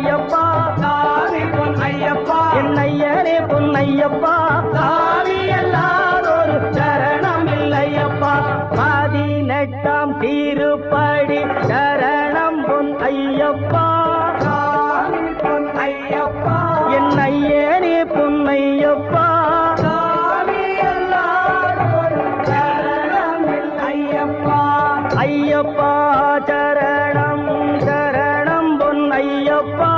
ஐயப்பா சாமி பொன்னையப்பா என் ஐயனே பொன்னையப்பா சாமி எல்லாதொரு சரணம் இல்லையப்பா 18ஆம் திருப்படி சரணம் பொன் ஐயப்பா சாமி பொன்னையப்பா என் ஐயனே பொன்னையப்பா சாமி எல்லாதொரு சரணம் ஐயப்பா ஐயப்பா சரணம் சரணம் பொன் ஐயப்பா